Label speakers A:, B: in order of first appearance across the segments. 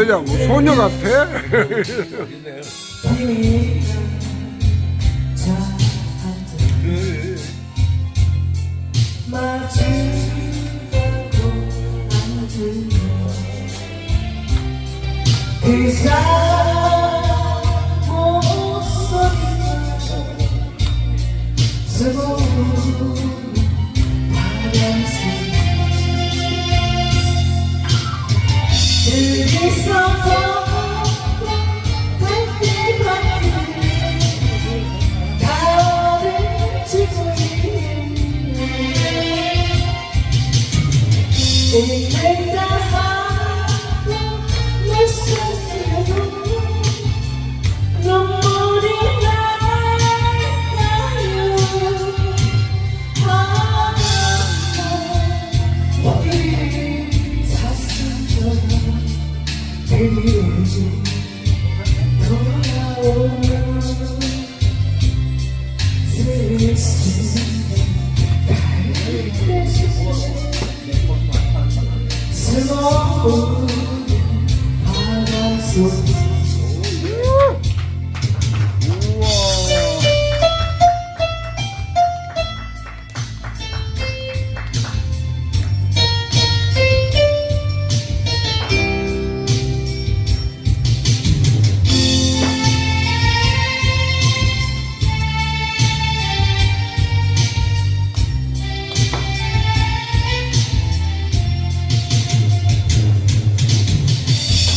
A: 여자 소녀 같아.
B: 그 사람 목소리가 뜨거운 바람새 여기서 달빛밖에 가을을 지고 있네 내가 하고 내 손으로 눈물이 날까요 우리 사슴처럼 그리워진 돌아오는 세상 스모운 바닷속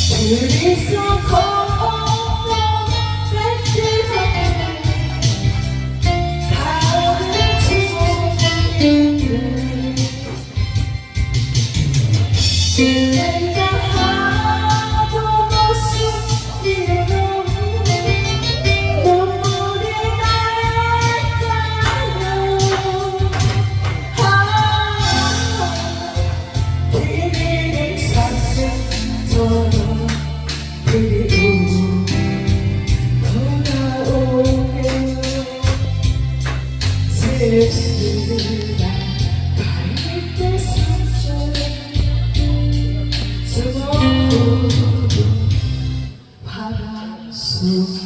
B: 둘이서 걷는 뱃길에 가을을 지우는 내가 하고 모습이로 눈물이 날까요 비밀의 사슴처럼 그리움 돌아오면 쓸쓸한 갈대 숨소리 뜨거운 바람 속